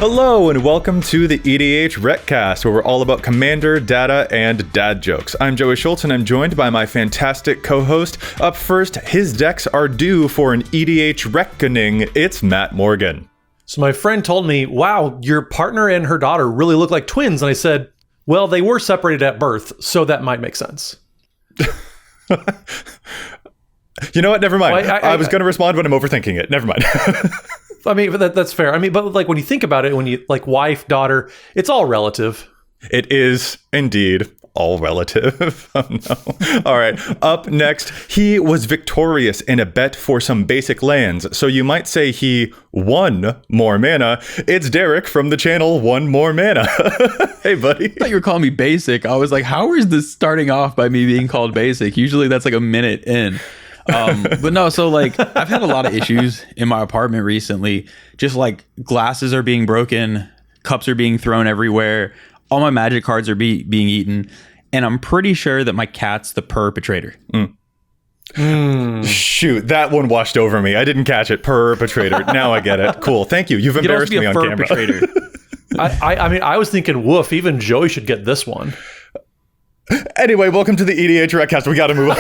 Hello and welcome to the EDHRECast, where we're all about commander, data, and dad jokes. I'm Joey Schultz and I'm joined by my fantastic co-host. Up first, his decks are due for an EDH reckoning. It's Matt Morgan. So my friend told me, wow, your partner and her daughter really look like twins. And I said, well, they were separated at birth, so that might make sense. You know what? Never mind. Well, I was going to respond, but I'm overthinking it. Never mind. I mean, that's fair. I mean, but like when you think about it, when you like wife, daughter, it's all relative. It is indeed all relative. Oh no. All right. Up next, he was victorious in a bet for some basic lands. So you might say he won more mana. It's Derik from the channel One More Mana. Hey, buddy. I thought you were calling me basic. I was like, how is this starting off by me being called basic? Usually that's like a minute in. But no, so like I've had a lot of issues in my apartment recently. Just like glasses are being broken, cups are being thrown everywhere, all my magic cards are being eaten, and I'm pretty sure that my cat's the perpetrator. Shoot, that one washed over me. I didn't catch it. Perpetrator. Now I get it. Cool. Thank you. You've embarrassed me on camera. I mean, I was thinking, woof, even Joey should get this one. Anyway, welcome to the EDHRECast. We got to move on.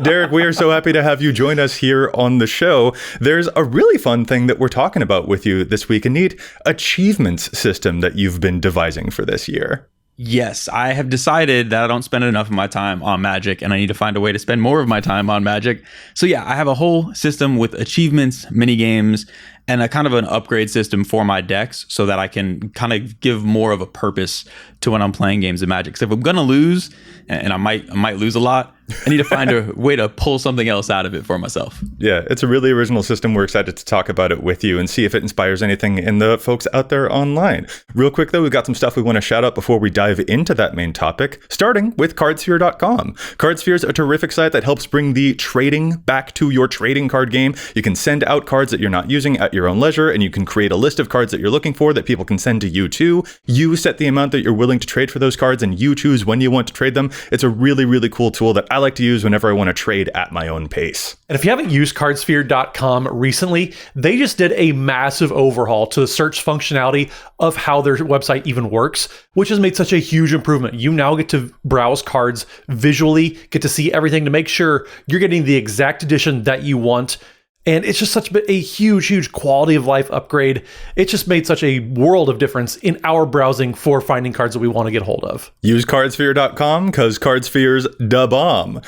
Derik, we are so happy to have you join us here on the show. There's a really fun thing that we're talking about with you this week, a neat achievements system that you've been devising for this year. Yes, I have decided that I don't spend enough of my time on Magic and I need to find a way to spend more of my time on Magic. So yeah, I have a whole system with achievements, mini games, and a kind of an upgrade system for my decks so that I can kind of give more of a purpose to when I'm playing games of Magic. So if I'm going to lose, and I might lose a lot, I need to find a way to pull something else out of it for myself. Yeah, it's a really original system. We're excited to talk about it with you and see if it inspires anything in the folks out there online. Real quick, though, we've got some stuff we want to shout out before we dive into that main topic, starting with cardsphere.com. Cardsphere is a terrific site that helps bring the trading back to your trading card game. You can send out cards that you're not using at your own leisure, and you can create a list of cards that you're looking for that people can send to you too. You set the amount that you're willing to trade for those cards, and you choose when you want to trade them. It's a really, really cool tool that I like to use whenever I want to trade at my own pace. And if you haven't used cardsphere.com recently, they just did a massive overhaul to the search functionality of how their website even works, which has made such a huge improvement. You now get to browse cards visually, get to see everything to make sure you're getting the exact edition that you want. And it's just such a huge, huge quality of life upgrade. It just made such a world of difference in our browsing for finding cards that we want to get hold of. Use cardsphere.com because Cardsphere's da bomb.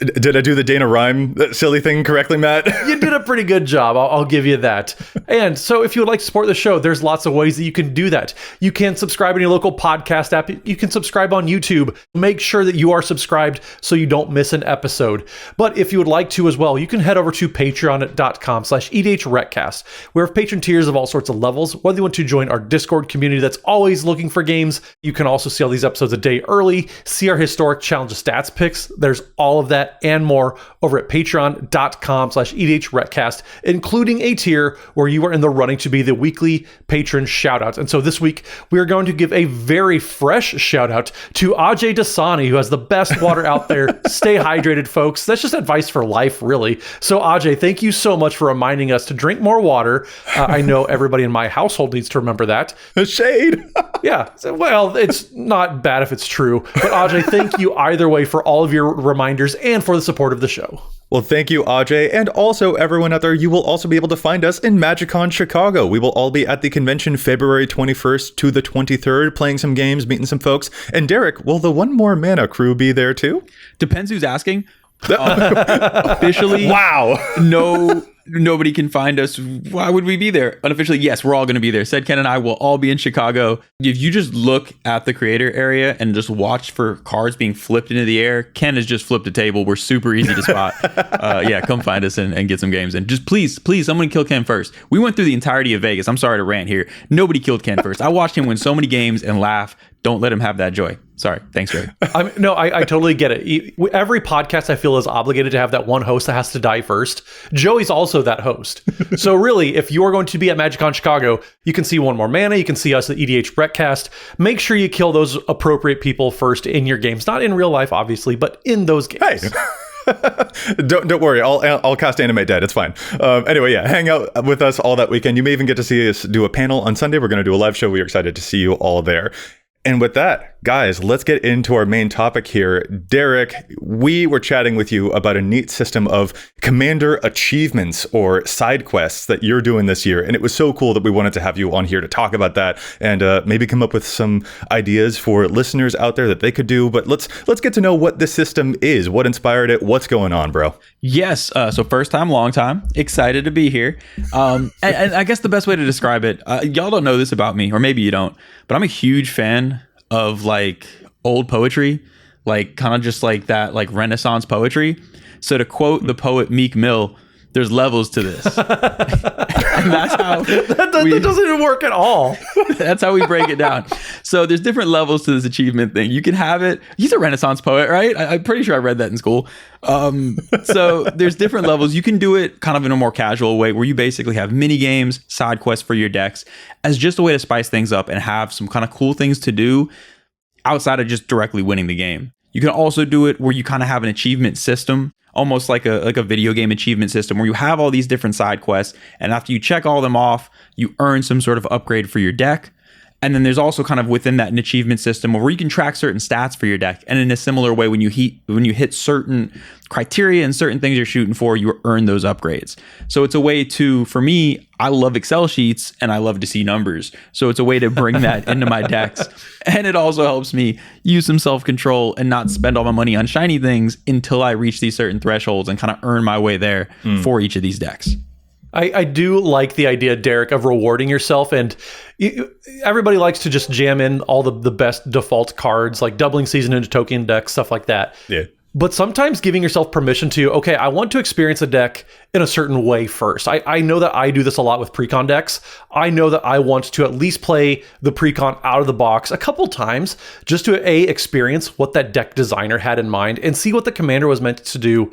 Did I do the Dana Rhyme silly thing correctly, Matt? You did a pretty good job. I'll give you that. And so if you would like to support the show, there's lots of ways that you can do that. You can subscribe in your local podcast app. You can subscribe on YouTube. Make sure that you are subscribed so you don't miss an episode. But if you would like to as well, you can head over to patreon.com/EDHRECast. We have patron tiers of all sorts of levels. Whether you want to join our Discord community that's always looking for games, you can also see all these episodes a day early, see our historic challenge stats picks. There's all of that and more over at patreon.com/EDHRECast, including a tier where you are in the running to be the weekly patron shoutouts. And so this week, we are going to give a very fresh shout out to Ajay Dasani, who has the best water out there. Stay hydrated, folks. That's just advice for life, really. So Ajay, thank you so much for reminding us to drink more water. I know everybody in my household needs to remember that. Shade. Yeah. Well, it's not bad if it's true. But Ajay, thank you either way for all of your reminders and for the support of the show. Well, thank you, Ajay. And also, everyone out there, you will also be able to find us in MagicCon Chicago. We will all be at the convention February 21st to the 23rd, playing some games, meeting some folks. And Derik, will the One More Mana crew be there too? Depends who's asking. Officially, wow. No, nobody can find us. Why would we be there? Unofficially, yes, we're all going to be there. Said Ken and I will all be in Chicago. If you just look at the creator area and just watch for cards being flipped into the air, Ken has just flipped a table. We're super easy to spot. Yeah, come find us and get some games. And just please, someone kill Ken first. We went through the entirety of Vegas. I'm sorry to rant here. Nobody killed Ken first. I watched him win so many games and laugh. Don't let him have that joy. Sorry. Thanks, Jerry. I totally get it. Every podcast I feel is obligated to have that one host that has to die first. Joey's also that host. So really, if you're going to be at MagicCon Chicago, you can see One More Mana. You can see us at EDHRECast. Make sure you kill those appropriate people first in your games. Not in real life, obviously, but in those games. Hey. Don't worry, I'll cast Animate Dead. It's fine. Anyway, yeah, hang out with us all that weekend. You may even get to see us do a panel on Sunday. We're going to do a live show. We're excited to see you all there. And with that, guys, let's get into our main topic here. Derik, we were chatting with you about a neat system of commander achievements or side quests that you're doing this year. And it was so cool that we wanted to have you on here to talk about that and maybe come up with some ideas for listeners out there that they could do. But let's get to know what this system is, what inspired it, what's going on, bro. Yes. So first time, long time. Excited to be here. And I guess the best way to describe it, y'all don't know this about me, or maybe you don't, but I'm a huge fan of like old poetry, like kind of just like that, like Renaissance poetry. So to quote the poet Meek Mill, there's levels to this. And that's how that doesn't even work at all. That's how we break it down. So there's different levels to this achievement thing. You can have it. He's a Renaissance poet, right? I'm pretty sure I read that in school. So there's different levels. You can do it kind of in a more casual way where you basically have mini games, side quests for your decks as just a way to spice things up and have some kind of cool things to do outside of just directly winning the game. You can also do it where you kind of have an achievement system, almost like a video game achievement system where you have all these different side quests. And after you check all of them off, you earn some sort of upgrade for your deck. And then there's also kind of within that an achievement system where you can track certain stats for your deck. And in a similar way, when you hit certain criteria and certain things you're shooting for, you earn those upgrades. So it's a way to, for me, I love Excel sheets and I love to see numbers. So it's a way to bring that into my decks. And it also helps me use some self-control and not spend all my money on shiny things until I reach these certain thresholds and kind of earn my way there for each of these decks. I do like the idea, Derik, of rewarding yourself. And everybody likes to just jam in all the best default cards, like doubling season into token decks, stuff like that. Yeah. But sometimes giving yourself permission to, okay, I want to experience a deck in a certain way first. I know that I do this a lot with precon decks. I know that I want to at least play the precon out of the box a couple times just to experience what that deck designer had in mind and see what the commander was meant to do,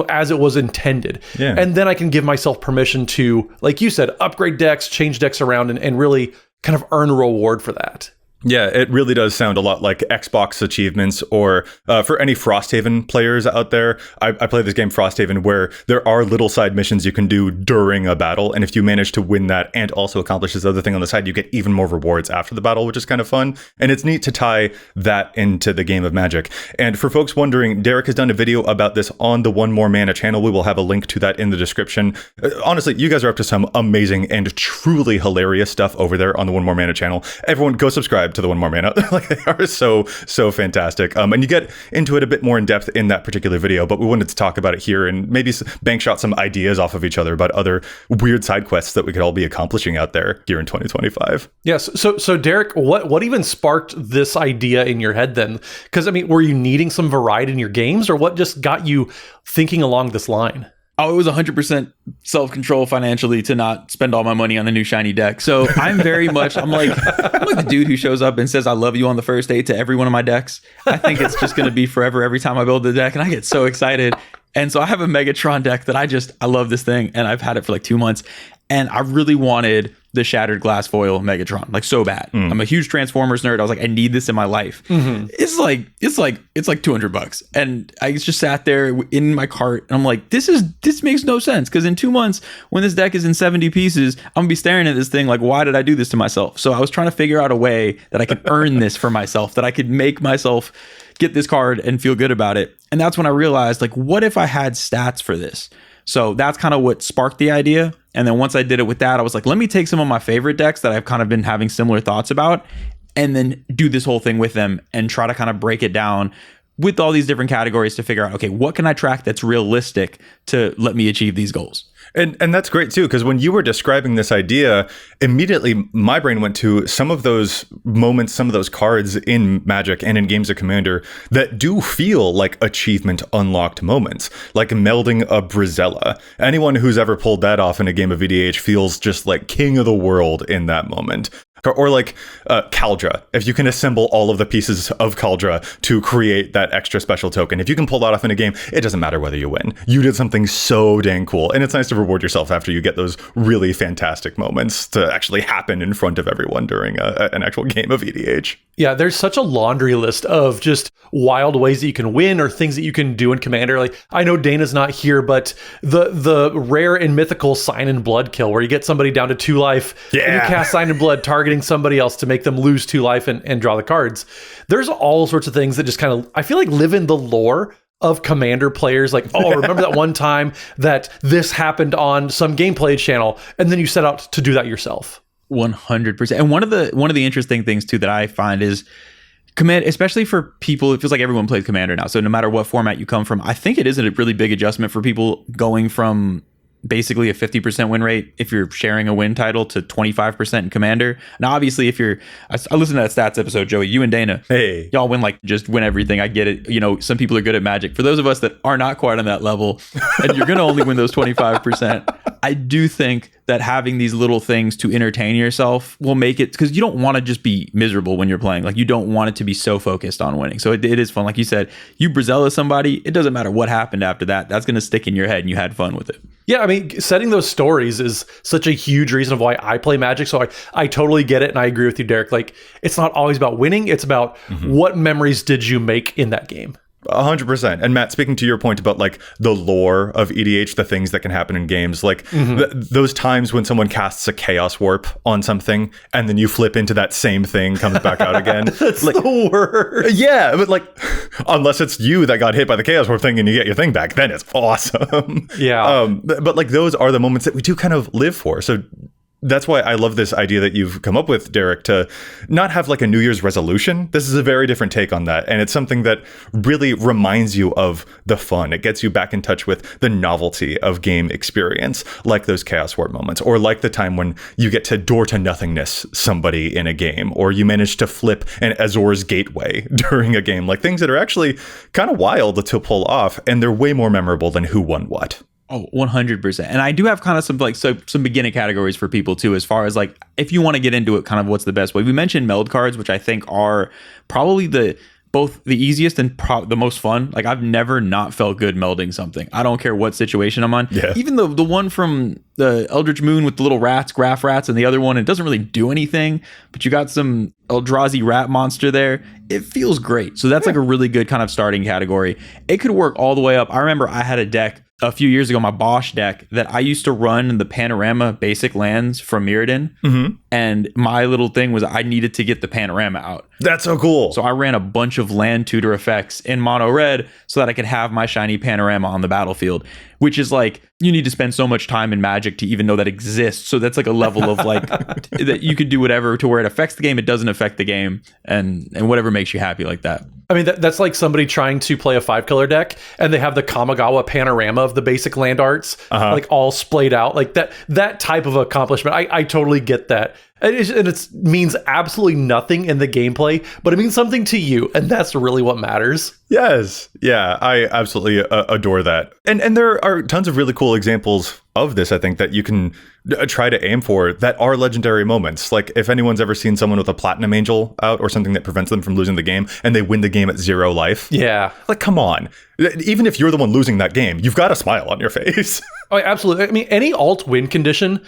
as it was intended. Yeah. And then I can give myself permission to, like you said, upgrade decks, change decks around, and really kind of earn a reward for that. Yeah, it really does sound a lot like Xbox achievements, or for any Frosthaven players out there, I play this game Frosthaven where there are little side missions you can do during a battle, and if you manage to win that and also accomplish this other thing on the side, you get even more rewards after the battle, which is kind of fun, and it's neat to tie that into the game of Magic. And for folks wondering, Derik has done a video about this on the One More Mana channel. We will have a link to that in the description. Honestly, you guys are up to some amazing and truly hilarious stuff over there on the One More Mana channel. Everyone go subscribe to the One More Mana. Like, they are so fantastic. And you get into it a bit more in depth in that particular video, but we wanted to talk about it here and maybe bank shot some ideas off of each other about other weird side quests that we could all be accomplishing out there here in 2025. Yes. So Derik, what even sparked this idea in your head then? Because, were you needing some variety in your games, or what just got you thinking along this line? Oh, it was 100% self-control financially to not spend all my money on a new shiny deck. So I'm very much, I'm like the dude who shows up and says, I love you on the first date to every one of my decks. I think it's just going to be forever every time I build the deck. And I get so excited. And so I have a Megatron deck that I love this thing. And I've had it for like 2 months. And I really wanted the Shattered Glass Foil Megatron, like so bad. I'm a huge Transformers nerd. I was like, I need this in my life. It's like $200. And I just sat there in my cart and I'm like, this makes no sense. Because in 2 months, when this deck is in 70 pieces, I'm gonna be staring at this thing like, why did I do this to myself? So I was trying to figure out a way that I could earn this for myself, that I could make myself get this card and feel good about it. And that's when I realized, like, what if I had stats for this? So that's kind of what sparked the idea. And then once I did it with that, I was like, let me take some of my favorite decks that I've kind of been having similar thoughts about and then do this whole thing with them and try to kind of break it down with all these different categories to figure out, okay, what can I track that's realistic to let me achieve these goals? And that's great too, because when you were describing this idea, immediately my brain went to some of those moments, some of those cards in Magic and in games of Commander that do feel like achievement unlocked moments, like melding a Brizella. Anyone who's ever pulled that off in a game of EDH feels just like king of the world in that moment. Or like Kaldra, if you can assemble all of the pieces of Kaldra to create that extra special token. If you can pull that off in a game, it doesn't matter whether you win. You did something so dang cool. And it's nice to reward yourself after you get those really fantastic moments to actually happen in front of everyone during an actual game of EDH. Yeah, there's such a laundry list of just wild ways that you can win or things that you can do in Commander. Like, I know Dana's not here, but the rare and mythical Sign in Blood kill where you get somebody down to 2 life and you cast Sign in Blood targeting somebody else to make them lose 2 life and draw the cards. There's all sorts of things that just kind of, I feel like, live in the lore of Commander players. Like, oh, remember that one time that this happened on some gameplay channel, and then you set out to do that yourself. 100%. And one of the interesting things too that I find is Command, especially for people, it feels like everyone plays Commander now. So no matter what format you come from, I think it is a really big adjustment for people going from basically a 50% win rate if you're sharing a win title to 25% in Commander. Now, obviously, if you're, I listened to that stats episode, Joey, you and Dana, hey, y'all just win everything. I get it. You know, some people are good at Magic. For those of us that are not quite on that level, and you're going to only win those 25%, I do think that having these little things to entertain yourself will make it, because you don't want to just be miserable when you're playing. Like, you don't want it to be so focused on winning. So it is fun. Like you said, you Brazella somebody, it doesn't matter what happened after that. That's going to stick in your head and you had fun with it. Yeah, I mean, setting those stories is such a huge reason of why I play Magic. So I totally get it. And I agree with you, Derik. Like, it's not always about winning. It's about what memories did you make in that game? 100%. And Matt, speaking to your point about like the lore of EDH, the things that can happen in games, like those times when someone casts a Chaos Warp on something and then you flip into that same thing, comes back out again. That's like, the worst. Yeah, but like, unless it's you that got hit by the Chaos Warp thing and you get your thing back, then it's awesome. Yeah. But like, those are the moments that we do kind of live for. So that's why I love this idea that you've come up with, Derik, to not have like a New Year's resolution. This is a very different take on that. And it's something that really reminds you of the fun. It gets you back in touch with the novelty of game experience, like those Chaos Warp moments, or like the time when you get to door to nothingness somebody in a game, or you manage to flip an Azor's Gateway during a game, like things that are actually kind of wild to pull off. And they're way more memorable than who won what. Oh, 100%. And I do have kind of some beginning categories for people too, as far as like, if you want to get into it, kind of what's the best way. We mentioned meld cards, which I think are probably both the easiest and the most fun. Like, I've never not felt good melding something. I don't care what situation I'm on. Yeah. Even the one from the Eldritch Moon with the little rats, graph rats, and the other one, it doesn't really do anything, but you got some Eldrazi rat monster there. It feels great. So that's like a really good kind of starting category. It could work all the way up. I remember I had a deck a few years ago, my Bosch deck, that I used to run the Panorama basic lands from Mirrodin. And my little thing was I needed to get the Panorama out. That's so cool. So I ran a bunch of land tutor effects in mono red so that I could have my shiny Panorama on the battlefield, which is like, you need to spend so much time in Magic to even know that exists. So that's like a level of like that you could do whatever to where it affects the game, it doesn't affect the game, and whatever makes you happy like that. I mean, that's like somebody trying to play a 5-color deck and they have the Kamigawa panorama of the basic land arts, like all splayed out, like that type of accomplishment. I totally get that. And it means absolutely nothing in the gameplay, but it means something to you. And that's really what matters. Yes. Yeah, I absolutely adore that. And there are tons of really cool examples of this, I think, that you can try to aim for that are legendary moments. Like, if anyone's ever seen someone with a Platinum Angel out or something that prevents them from losing the game and they win the game at 0 life. Yeah. Like, come on. Even if you're the one losing that game, you've got a smile on your face. Oh, absolutely. I mean, any alt win condition,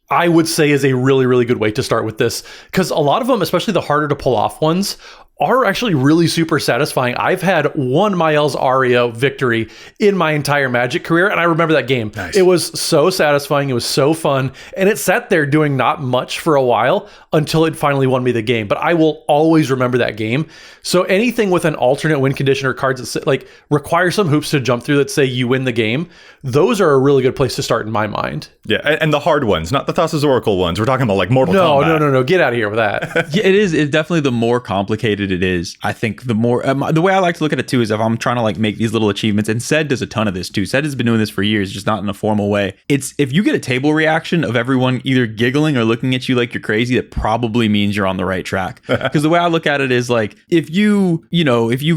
I would say, is a really, really good way to start with this, because a lot of them, especially the harder to pull off ones, are actually really super satisfying. I've had one Mael's Aria victory in my entire Magic career, and I remember that game. Nice. It was so satisfying. It was so fun, and it sat there doing not much for a while until it finally won me the game. But I will always remember that game. So anything with an alternate win condition or cards that like require some hoops to jump through that say you win the game, those are a really good place to start in my mind. Yeah, and the hard ones, not the Thassa's Oracle ones. We're talking about like Mortal Kombat. No. Get out of here with that. Yeah, it is. It's definitely the more complicated it is. I think the more the way I like to look at it too is if I'm trying to like make these little achievements, and Sed does a ton of this too. Sed has been doing this for years, just not in a formal way. It's if you get a table reaction of everyone either giggling or looking at you like you're crazy, that probably means you're on the right track. Because the way I look at it is like, if you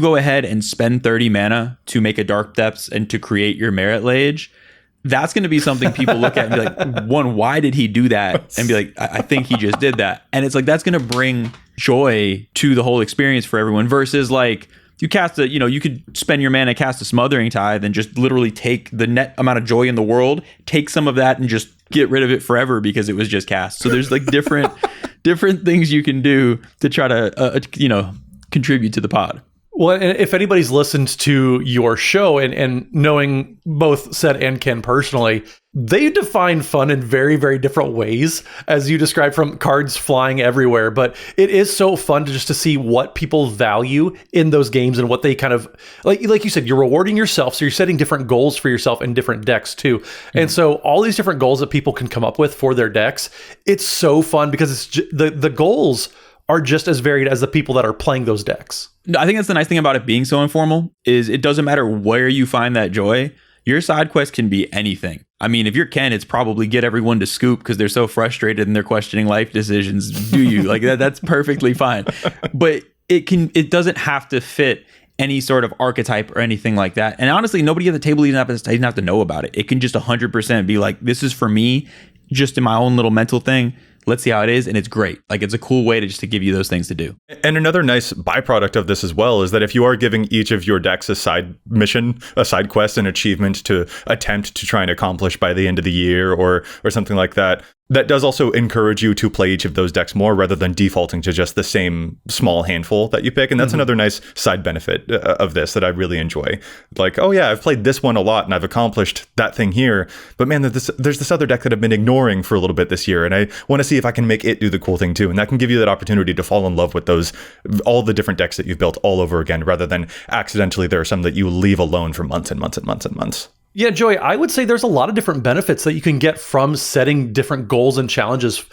go ahead and spend 30 mana to make a Dark Depths and to create your Merit Lage, that's going to be something people look at and be like, one, why did he do that? And be like, I think he just did that. And it's like, that's going to bring joy to the whole experience for everyone versus like, you cast a, you could spend your mana, cast a Smothering Tithe, and just literally take the net amount of joy in the world, take some of that and just get rid of it forever because it was just cast. So there's like different things you can do to try to, contribute to the pod. Well, and if anybody's listened to your show and knowing both Sed and Ken personally, they define fun in very, very different ways, as you described, from cards flying everywhere. But it is so fun to see what people value in those games and what they kind of, like you said, you're rewarding yourself. So you're setting different goals for yourself in different decks too. Mm-hmm. And so all these different goals that people can come up with for their decks, it's so fun because it's the goals are just as varied as the people that are playing those decks. I think that's the nice thing about it being so informal is it doesn't matter where you find that joy. Your side quest can be anything. I mean, if you're Ken, it's probably get everyone to scoop because they're so frustrated and they're questioning life decisions. Do you like that? That's perfectly fine. But it doesn't have to fit any sort of archetype or anything like that. And honestly, nobody at the table even have to know about it. It can just 100% be like, this is for me, just in my own little mental thing. Let's see how it is. And it's great. Like, it's a cool way to give you those things to do. And another nice byproduct of this as well is that if you are giving each of your decks a side mission, a side quest, an achievement to attempt to try and accomplish by the end of the year or something like that, that does also encourage you to play each of those decks more rather than defaulting to just the same small handful that you pick. And that's another nice side benefit of this that I really enjoy. Like, oh yeah, I've played this one a lot and I've accomplished that thing here. But man, there's this other deck that I've been ignoring for a little bit this year. And I want to see if I can make it do the cool thing too. And that can give you that opportunity to fall in love with all the different decks that you've built all over again, rather than accidentally there are some that you leave alone for months and months and months and months. Yeah, Joey, I would say there's a lot of different benefits that you can get from setting different goals and challenges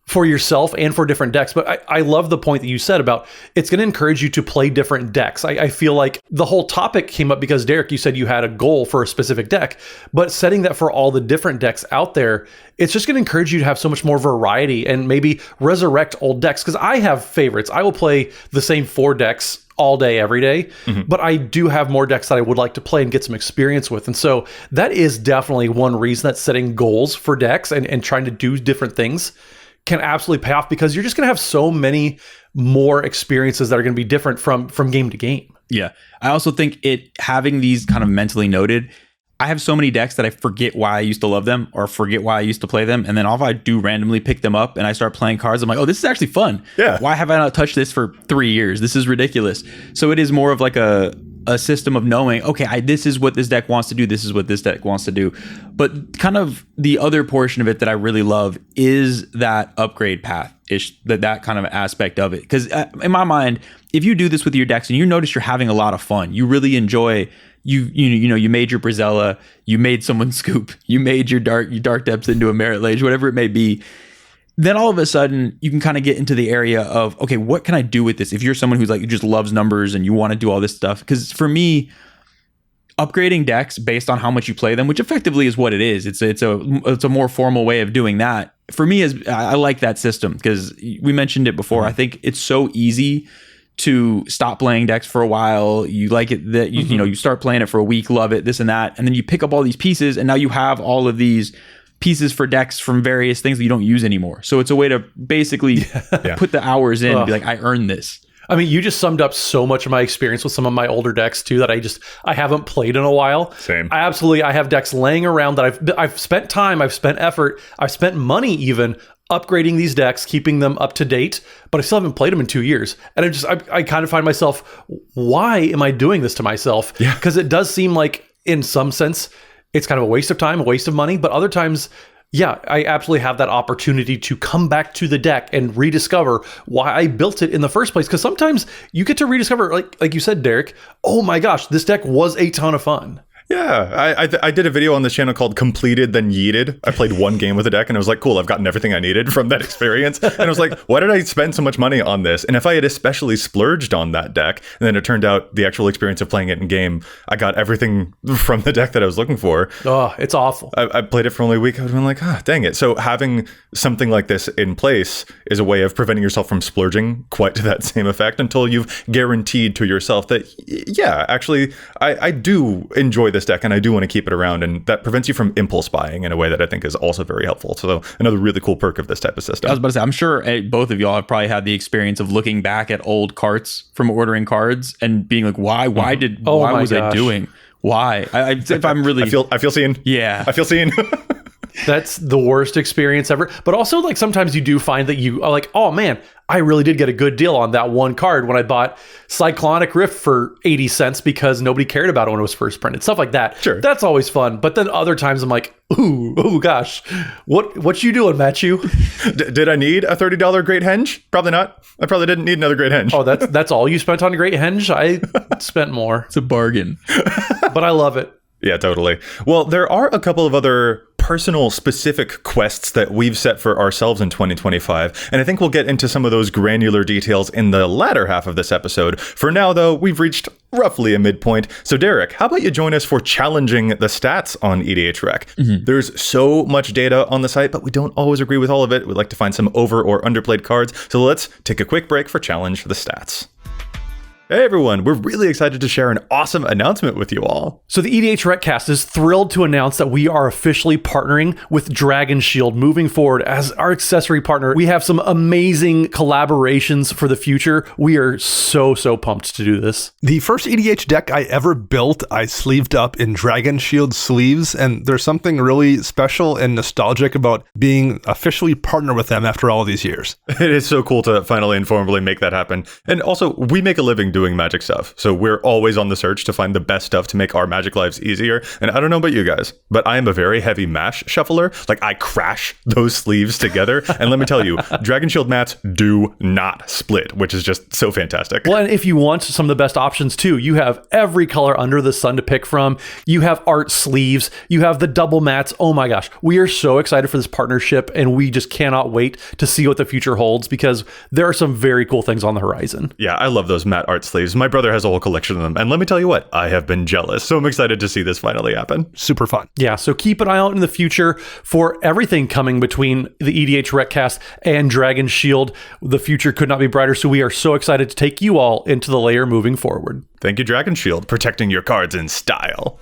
for yourself and for different decks. But I love the point that you said about it's going to encourage you to play different decks. I feel like the whole topic came up because, Derik, you said you had a goal for a specific deck, but setting that for all the different decks out there, it's just going to encourage you to have so much more variety and maybe resurrect old decks. Because I have favorites. I will play the same 4 decks all day, every day. Mm-hmm. But I do have more decks that I would like to play and get some experience with. And so that is definitely one reason that setting goals for decks and trying to do different things can absolutely pay off, because you're just going to have so many more experiences that are going to be different from game to game. Yeah. I also think having these kind of mentally noted, I have so many decks that I forget why I used to love them or forget why I used to play them. And then all if I do randomly pick them up and I start playing cards, I'm like, oh, this is actually fun. Yeah. Why have I not touched this for 3 years? This is ridiculous. So it is more of like a system of knowing, okay, this is what this deck wants to do. This is what this deck wants to do. But kind of the other portion of it that I really love is that upgrade path ish, that kind of aspect of it. Because in my mind, if you do this with your decks and you notice you're having a lot of fun, you really enjoy. You made your Brazella, you made someone scoop, you made your dark depths into a Merit Lage, whatever it may be. Then all of a sudden you can kind of get into the area of, okay, what can I do with this? If you're someone who's like, just loves numbers and you want to do all this stuff, because for me, upgrading decks based on how much you play them, which effectively is what it is. It's a more formal way of doing that. For me, I like that system because we mentioned it before. I think it's so easy to stop playing decks for a while. You like it that you start playing it for a week, love it, this and that, and then you pick up all these pieces, and now you have all of these pieces for decks from various things that you don't use anymore. So it's a way to basically put the hours in and be like, I earned this. I mean, you just summed up so much of my experience with some of my older decks too that I haven't played in a while. Same. I have decks laying around that I've spent time, I've spent effort, I've spent money even upgrading these decks, keeping them up to date, but I still haven't played them in 2 years. And I kind of find myself, why am I doing this to myself? Yeah. Because it does seem like in some sense, it's kind of a waste of time, a waste of money, but other times, yeah, I absolutely have that opportunity to come back to the deck and rediscover why I built it in the first place. Because sometimes you get to rediscover, like you said, Derik, oh my gosh, this deck was a ton of fun. Yeah, I did a video on this channel called Completed Then Yeeted. I played one game with a deck and I was like, cool, I've gotten everything I needed from that experience. And I was like, why did I spend so much money on this? And if I had especially splurged on that deck, and then it turned out the actual experience of playing it in game, I got everything from the deck that I was looking for. Oh, it's awful. I played it for only a week. I would have been like, dang it. So having something like this in place is a way of preventing yourself from splurging quite to that same effect until you've guaranteed to yourself that, yeah, actually, I do enjoy this this deck and I do want to keep it around, and that prevents you from impulse buying in a way that I think is also very helpful. So another really cool perk of this type of system. I was about to say, I'm sure both of y'all have probably had the experience of looking back at old carts from ordering cards and being like, why was I doing? Why? If I'm really, I feel seen. Yeah, I feel seen. That's the worst experience ever. But also, like, sometimes you do find that you are like, oh man, I really did get a good deal on that one card when I bought Cyclonic Rift for 80 cents because nobody cared about it when it was first printed. Stuff like that. Sure. That's always fun. But then other times I'm like, ooh, gosh, what you doing, Matthew? Did I need a $30 Great Henge? Probably not. I probably didn't need another Great Henge. Oh, that's all you spent on Great Henge? I spent more. It's a bargain. But I love it. Yeah, totally. Well, there are a couple of other personal specific quests that we've set for ourselves in 2025, and I think we'll get into some of those granular details in the latter half of this episode. For now, though, we've reached roughly a midpoint. So Derik, how about you join us for challenging the stats on EDHREC? Mm-hmm. There's so much data on the site, but we don't always agree with all of it. We'd like to find some over or underplayed cards. So let's take a quick break for Challenge the Stats. Hey everyone, we're really excited to share an awesome announcement with you all. So the EDHRECast is thrilled to announce that we are officially partnering with Dragon Shield moving forward as our accessory partner. We have some amazing collaborations for the future. We are so pumped to do this. The first EDH deck I ever built, I sleeved up in Dragon Shield sleeves, and there's something really special and nostalgic about being officially partnered with them after all these years. It is so cool to finally and formally make that happen. And also, we make a living doing Magic stuff, so we're always on the search to find the best stuff to make our Magic lives easier. And I don't know about you guys, but I am a very heavy mash shuffler. Like, I crash those sleeves together, and let me tell you, Dragon Shield mats do not split, which is just so fantastic. Well, and if you want some of the best options too, you have every color under the sun to pick from. You have art sleeves, you have the double mats. Oh my gosh, we are so excited for this partnership, and we just cannot wait to see what the future holds, because there are some very cool things on the horizon. Yeah, I love those matte art sleeves. My brother has a whole collection of them, and let me tell you what, I have been jealous. So I'm excited to see this finally happen. Super fun. Yeah, so keep an eye out in the future for everything coming between the EDHRECast and Dragon Shield. The future could not be brighter, so we are so excited to take you all into the layer moving forward. Thank you, Dragon Shield, protecting your cards in style.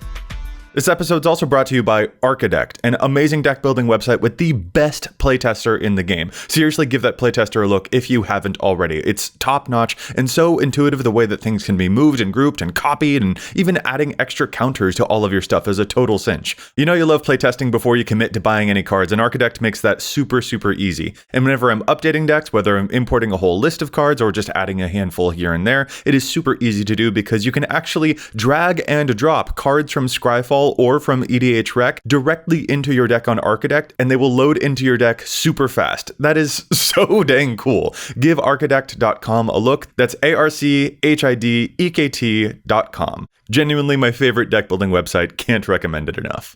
This episode is also brought to you by Archidekt, an amazing deck building website with the best playtester in the game. Seriously, give that playtester a look if you haven't already. It's top notch and so intuitive. The way that things can be moved and grouped and copied, and even adding extra counters to all of your stuff is a total cinch. You know you love playtesting before you commit to buying any cards, and Archidekt makes that super easy. And whenever I'm updating decks, whether I'm importing a whole list of cards or just adding a handful here and there, it is super easy to do because you can actually drag and drop cards from Scryfall or from EDHREC directly into your deck on Archidekt, and they will load into your deck super fast. That is so dang cool. Give archidekt.com a look. That's ARCHIDEKT.com. Genuinely my favorite deck building website. Can't recommend it enough.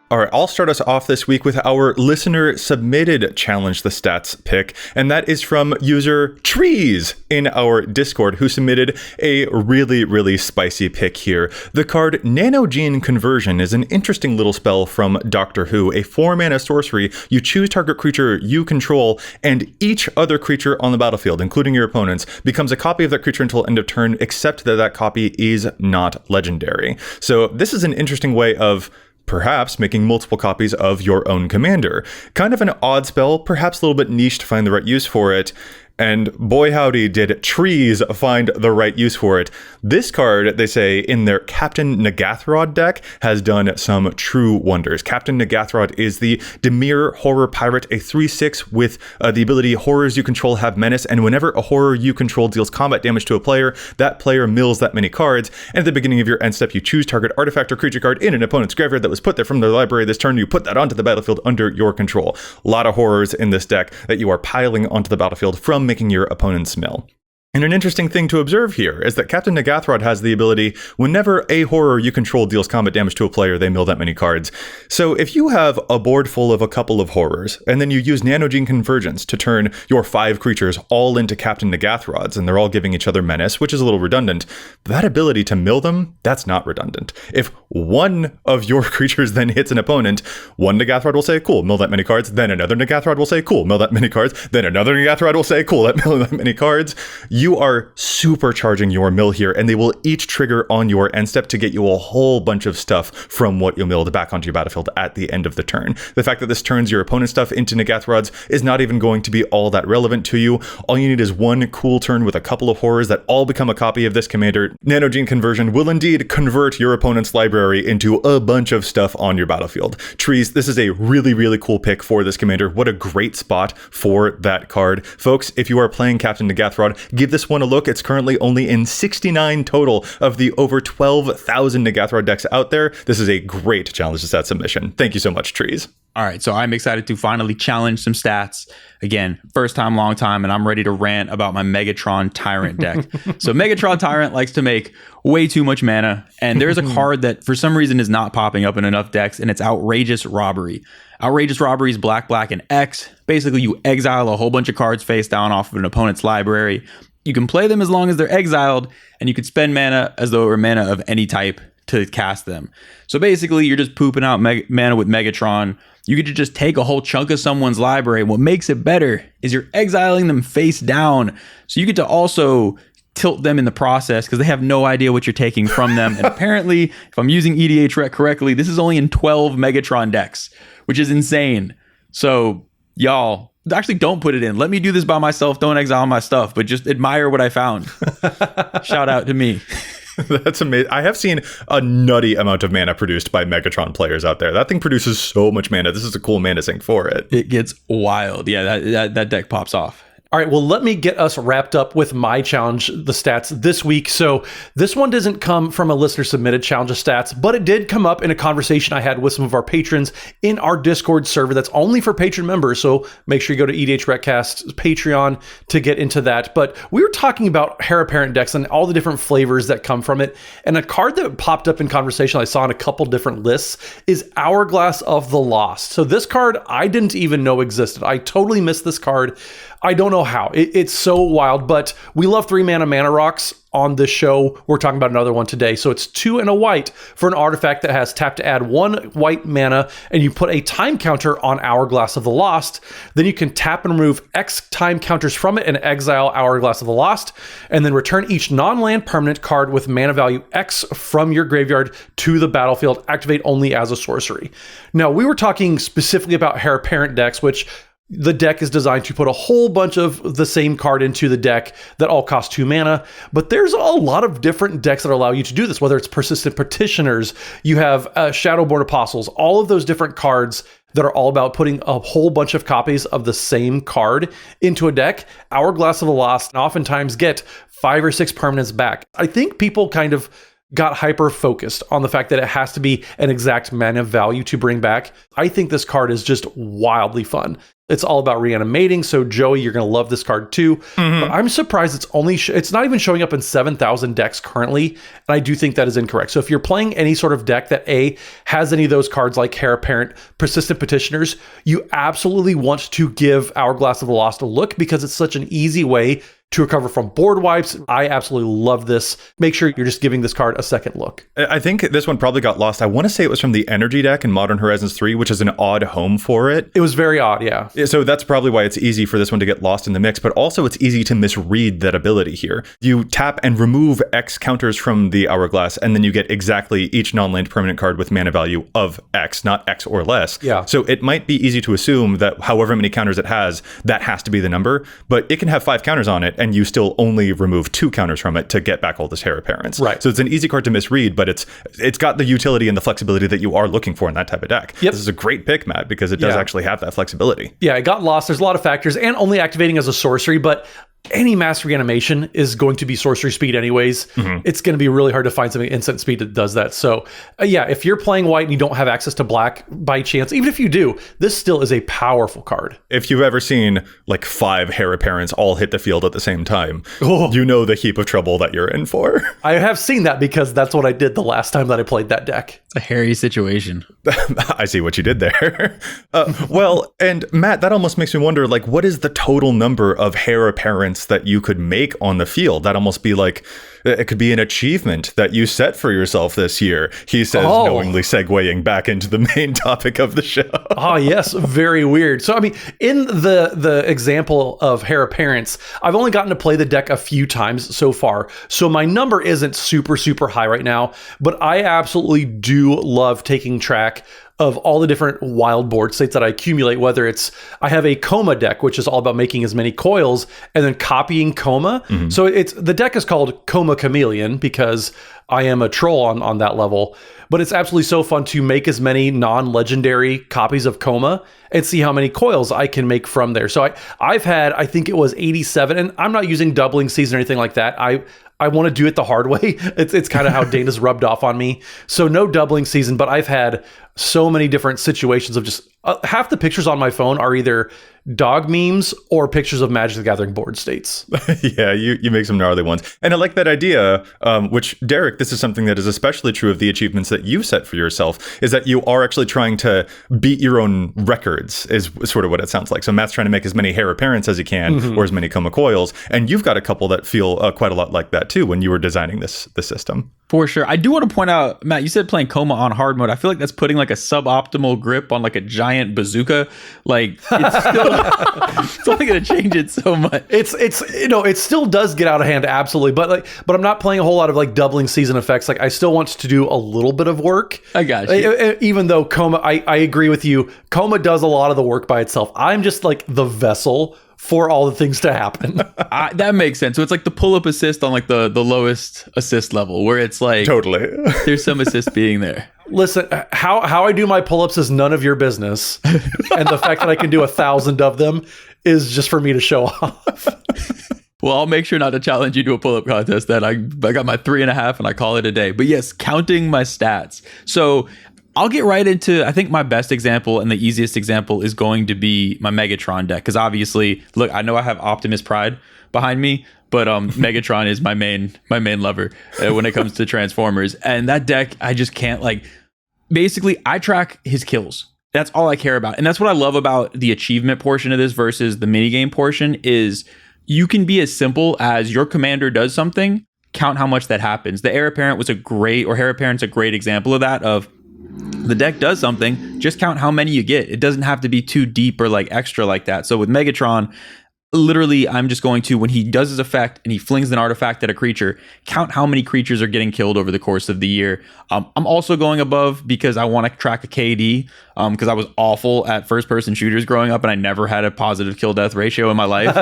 All right, I'll start us off this week with our listener-submitted Challenge the Stats pick, and that is from user Trees in our Discord, who submitted a really spicy pick here. The card Nanogene Conversion is an interesting little spell from Doctor Who, a 4-mana sorcery. You choose target creature you control, and each other creature on the battlefield, including your opponents, becomes a copy of that creature until end of turn, except that that copy is not legendary. So this is an interesting way of perhaps making multiple copies of your own commander. Kind of an odd spell, perhaps a little bit niche to find the right use for it. And boy howdy did Trees find the right use for it. This card, they say, in their Captain Nagathrod deck, has done some true wonders. Captain Nagathrod is the Dimir Horror Pirate, a 3/6 with the ability Horrors you control have menace, and whenever a horror you control deals combat damage to a player, that player mills that many cards, and at the beginning of your end step, you choose target artifact or creature card in an opponent's graveyard that was put there from their library this turn, you put that onto the battlefield under your control. A lot of horrors in this deck that you are piling onto the battlefield from making your opponent's mill. And an interesting thing to observe here is that Captain Nagathrod has the ability, whenever a horror you control deals combat damage to a player, they mill that many cards. So if you have a board full of a couple of horrors, and then you use Nanogene Convergence to turn your 5 creatures all into Captain Nagathrod's, and they're all giving each other menace, which is a little redundant, that ability to mill them, that's not redundant. If one of your creatures then hits an opponent, one Nagathrod will say, cool, mill that many cards, then another Nagathrod will say, cool, mill that many cards, then another Nagathrod will say, cool, mill that many cards. You you are supercharging your mill here, and they will each trigger on your end step to get you a whole bunch of stuff from what you milled back onto your battlefield at the end of the turn. The fact that this turns your opponent's stuff into Nagath rods is not even going to be all that relevant to you. All you need is one cool turn with a couple of horrors that all become a copy of this commander. Nanogene conversion will indeed convert your opponent's library into a bunch of stuff on your battlefield. Trees, this is a really, really cool pick for this commander. What a great spot for that card. Folks, if you are playing Captain Nagath-Rod, give this one a look. It's currently only in 69 total of the over 12,000 Nagath-Rod decks out there. This is a great challenge to stat submission. Thank you so much, Trees. All right, so I'm excited to finally challenge some stats. Again, first time, long time, and I'm ready to rant about my Megatron Tyrant deck. So Megatron Tyrant likes to make way too much mana, and there's a card that for some reason is not popping up in enough decks, and it's Outrageous Robbery. Outrageous Robbery is black, and X. Basically, you exile a whole bunch of cards face down off of an opponent's library. You can play them as long as they're exiled, and you could spend mana as though it were mana of any type to cast them. So basically, you're just pooping out mana with Megatron. You get to just take a whole chunk of someone's library. What makes it better is you're exiling them face down. So you get to also tilt them in the process because they have no idea what you're taking from them. And apparently, if I'm using EDHREC correctly, this is only in 12 Megatron decks, which is insane. So y'all, actually don't put it in. Let me do this by myself. Don't exile my stuff, but just admire what I found. Shout out to me. That's amazing. I have seen a nutty amount of mana produced by Megatron players out there. That thing produces so much mana. This is a cool mana sink for it. It gets wild. Yeah, that deck pops off. All right, well, let me get us wrapped up with my challenge, the stats this week. So this one doesn't come from a listener-submitted challenge of stats, but it did come up in a conversation I had with some of our patrons in our Discord server that's only for patron members. So make sure you go to EDHRECast Patreon to get into that. But we were talking about Heir Apparent decks and all the different flavors that come from it. And a card that popped up in conversation I saw on a couple different lists is Hourglass of the Lost. So this card I didn't even know existed. I totally missed this card. I don't know how. It's so wild, but we love 3-mana rocks on this show. We're talking about another one today. So it's 2 and a white for an artifact that has tap to add 1 white mana, and you put a time counter on Hourglass of the Lost. Then you can tap and remove X time counters from it and exile Hourglass of the Lost, and then return each non-land permanent card with mana value X from your graveyard to the battlefield. Activate only as a sorcery. Now, we were talking specifically about Heir Apparent decks, which the deck is designed to put a whole bunch of the same card into the deck that all cost 2 mana, but there's a lot of different decks that allow you to do this, whether it's Persistent Petitioners, you have Shadowborn Apostles, all of those different cards that are all about putting a whole bunch of copies of the same card into a deck. Hourglass of the Lost oftentimes get 5 or 6 permanents back. I think people kind of got hyper focused on the fact that it has to be an exact mana value to bring back. I think this card is just wildly fun. It's all about reanimating. So Joey, you're going to love this card too. But I'm surprised it's only, it's not even showing up in 7,000 decks currently. And I do think that is incorrect. So if you're playing any sort of deck that has any of those cards like Heir Apparent, Persistent Petitioners, you absolutely want to give Hourglass of the Lost a look because it's such an easy way to recover from board wipes. I absolutely love this. Make sure you're just giving this card a second look. I think this one probably got lost. I want to say it was from the Energy deck in Modern Horizons 3, which is an odd home for it. It was very odd, yeah. So that's probably why it's easy for this one to get lost in the mix, but also it's easy to misread that ability here. You tap and remove X counters from the Hourglass, and then you get exactly each non-land permanent card with mana value of X, not X or less. Yeah. So it might be easy to assume that however many counters it has, that has to be the number, but it can have 5 counters on it, and you still only remove 2 counters from it to get back all this Heir Apparents. Right. So it's an easy card to misread, but it's got the utility and the flexibility that you are looking for in that type of deck. Yep. This is a great pick, Matt, because it does actually have that flexibility. Yeah, it got lost. There's a lot of factors, and only activating as a sorcery, but any mass reanimation is going to be sorcery speed anyways. It's going to be really hard to find something instant speed that does that. So yeah, if you're playing white and you don't have access to black by chance, even if you do, this still is a powerful card. If you've ever seen like 5 Heir Apparents all hit the field at the same time, you know the heap of trouble that you're in for. I have seen that because that's what I did the last time that I played that deck. It's a hairy situation. I see what you did there. Well, and Matt, that almost makes me wonder, like, what is the total number of Heir Apparents that you could make on the field? That'd almost be like, It could be an achievement that you set for yourself this year, he says, knowingly segueing back into the main topic of the show. Oh, yes. Very weird. So, I mean, in the example of Heir Apparents, I've only gotten to play the deck a few times so far. So my number isn't super, super high right now, but I absolutely do love taking track of all the different wild board states that I accumulate, whether it's, I have a Coma deck, which is all about making as many coils and then copying Coma. So the deck is called Coma Chameleon because I am a troll on that level, but it's absolutely so fun to make as many non-legendary copies of Coma and see how many coils I can make from there. So I've had, I think it was 87, and I'm not using doubling season or anything like that. I want to do it the hard way. It's kind of how Dana's rubbed off on me. So no doubling season, but I've had so many different situations of just half the pictures on my phone are either dog memes or pictures of Magic the Gathering board states. Yeah, you make some gnarly ones. And I like that idea, which, Derik, this is something that is especially true of the achievements that you set for yourself, is that you are actually trying to beat your own records, is sort of what it sounds like. So Matt's trying to make as many Heir Apparents as he can, or as many Coma coils. And you've got a couple that feel quite a lot like that too when you were designing the system. For sure. I do want to point out, Matt, you said playing Coma on hard mode. I feel like that's putting like a suboptimal grip on like a giant bazooka. Like it's still it's only going to change it so much. It's it still does get out of hand, absolutely. But I'm not playing a whole lot of like doubling season effects. Like I still want to do a little bit of work. I got you. Even though Coma, I agree with you. Coma does a lot of the work by itself. I'm just like the vessel for all the things to happen. That makes sense. So it's like the pull-up assist on like the lowest assist level, where it's like totally there's some assist being there. Listen, how I do my pull-ups is none of your business, and the fact that I can do 1,000 of them is just for me to show off. Well, I'll make sure not to challenge you to a pull-up contest. Then I got my 3.5 and I call it a day. But yes, counting my stats. So I'll get right into, I think my best example and the easiest example is going to be my Megatron deck. Because obviously, look, I know I have Optimus Pride behind me, but Megatron is my main lover when it comes to Transformers. And that deck, I just can't basically, I track his kills. That's all I care about. And that's what I love about the achievement portion of this versus the minigame portion is you can be as simple as your commander does something, count how much that happens. The Heir Apparent's a great example of that, of the deck does something, just count how many you get. It doesn't have to be too deep or like extra like that. So with Megatron, literally, I'm just going to, when he does his effect and he flings an artifact at a creature, count how many creatures are getting killed over the course of the year. I'm also going above because I want to track a KD, because I was awful at first-person shooters growing up and I never had a positive kill-death ratio in my life.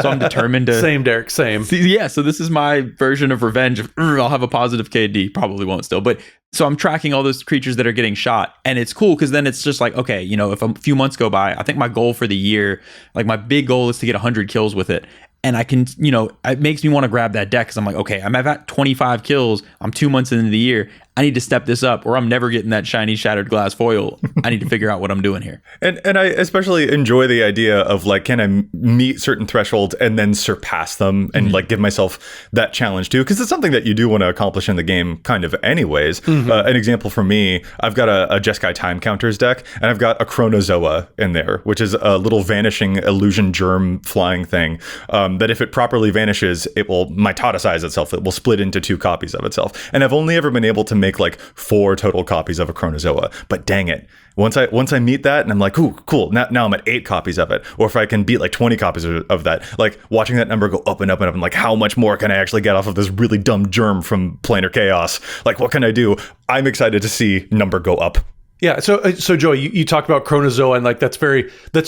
So I'm determined to... Same, Derik, same. Yeah, so this is my version of revenge. I'll have a positive KD. Probably won't still, but... So I'm tracking all those creatures that are getting shot, and it's cool because then it's just like, okay, if a few months go by, I think my goal for the year, like my big goal is to get 100 kills with it. And I can, it makes me want to grab that deck because I'm like, okay, I'm at 25 kills. I'm 2 months into the year. I need to step this up or I'm never getting that shiny shattered glass foil. I need to figure out what I'm doing here. And I especially enjoy the idea of like, can I meet certain thresholds and then surpass them and like give myself that challenge too? Because it's something that you do want to accomplish in the game kind of anyways. An example for me, I've got a Jeskai Time Counters deck and I've got a Chronozoa in there, which is a little vanishing illusion germ flying thing that if it properly vanishes, it will mitoticize itself. It will split into 2 copies of itself. And I've only ever been able to make like 4 total copies of a Chronozoa, but dang it, once I meet that and I'm like, ooh, cool, now I'm at 8 copies of it. Or if I can beat like 20 copies of that, like watching that number go up and up and up, and like, how much more can I actually get off of this really dumb germ from Planar Chaos? Like, what can I do? I'm excited to see number go up. Yeah, so Joey, you talked about Chronozoa, and like that's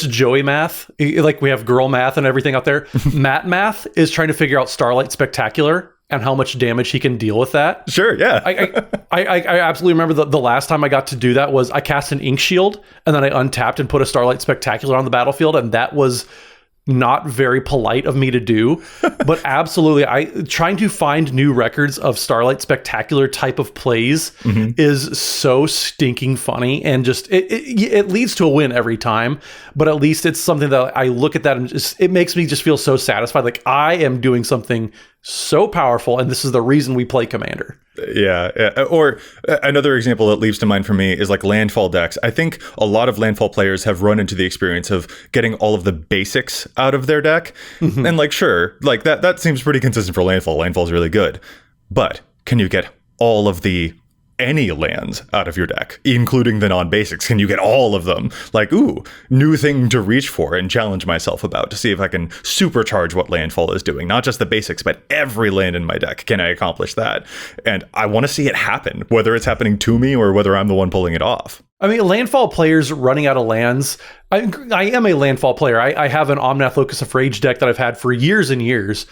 Joey math. Like we have girl math and everything out there. Matt math is trying to figure out Starlight Spectacular and how much damage he can deal with that. Sure, yeah. I absolutely remember the last time I got to do that was I cast an Ink Shield and then I untapped and put a Starlight Spectacular on the battlefield, and that was not very polite of me to do, but absolutely, trying to find new records of Starlight Spectacular type of plays is so stinking funny, and just it leads to a win every time. But at least it's something that I look at that and it makes me just feel so satisfied. Like I am doing something so powerful, and this is the reason we play Commander. Yeah. Or another example that leaps to mind for me is like landfall decks. I think a lot of landfall players have run into the experience of getting all of the basics out of their deck. And like, sure, like that seems pretty consistent for landfall. Landfall is really good. but can you get all of any lands out of your deck, including the non-basics? Can you get all of them? Like, ooh, new thing to reach for and challenge myself about to see if I can supercharge what landfall is doing. Not just the basics, but every land in my deck. Can I accomplish that? And I want to see it happen, whether it's happening to me or whether I'm the one pulling it off. I mean, landfall players running out of lands. I am a landfall player. I have an Omnath Locus of Rage deck that I've had for years and years.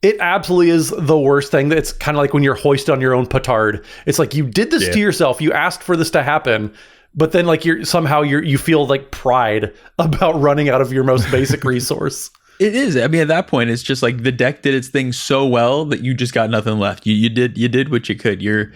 It absolutely is the worst thing. It's kind of like when you're hoisted on your own petard. It's like you did this to yourself. You asked for this to happen, but then like you feel like pride about running out of your most basic resource. It is. I mean, at that point, it's just like the deck did its thing so well that you just got nothing left. You did what you could. You're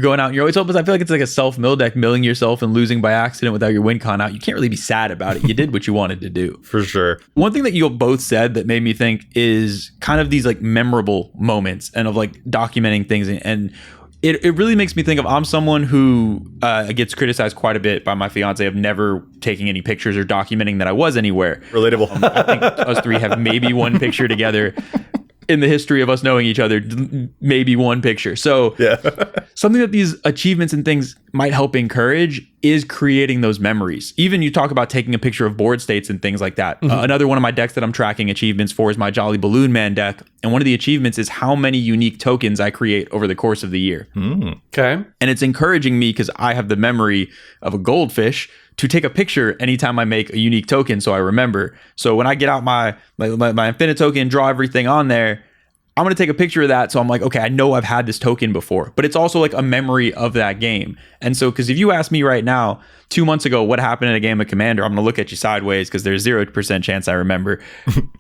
going out. You're always hoping. I feel like it's like a self-mill deck, milling yourself and losing by accident without your win con out. You can't really be sad about it. You did what you wanted to do. For sure. One thing that you both said that made me think is kind of these like memorable moments and of like documenting things. And it really makes me think of, I'm someone who gets criticized quite a bit by my fiance of never taking any pictures or documenting that I was anywhere. Relatable. I think us three have maybe one picture together in the history of us knowing each other, maybe one picture. So something that these achievements and things might help encourage is creating those memories. Even you talk about taking a picture of board states and things like that. Another one of my decks that I'm tracking achievements for is my Jolly Balloon Man deck. And one of the achievements is how many unique tokens I create over the course of the year. Okay. And it's encouraging me because I have the memory of a goldfish to take a picture anytime I make a unique token so I remember. So when I get out my infinite token, draw everything on there, I'm going to take a picture of that. So I'm like, okay, I know I've had this token before, but it's also like a memory of that game. And so, because if you ask me right now, 2 months ago, what happened in a game of Commander, I'm going to look at you sideways because there's 0% chance I remember.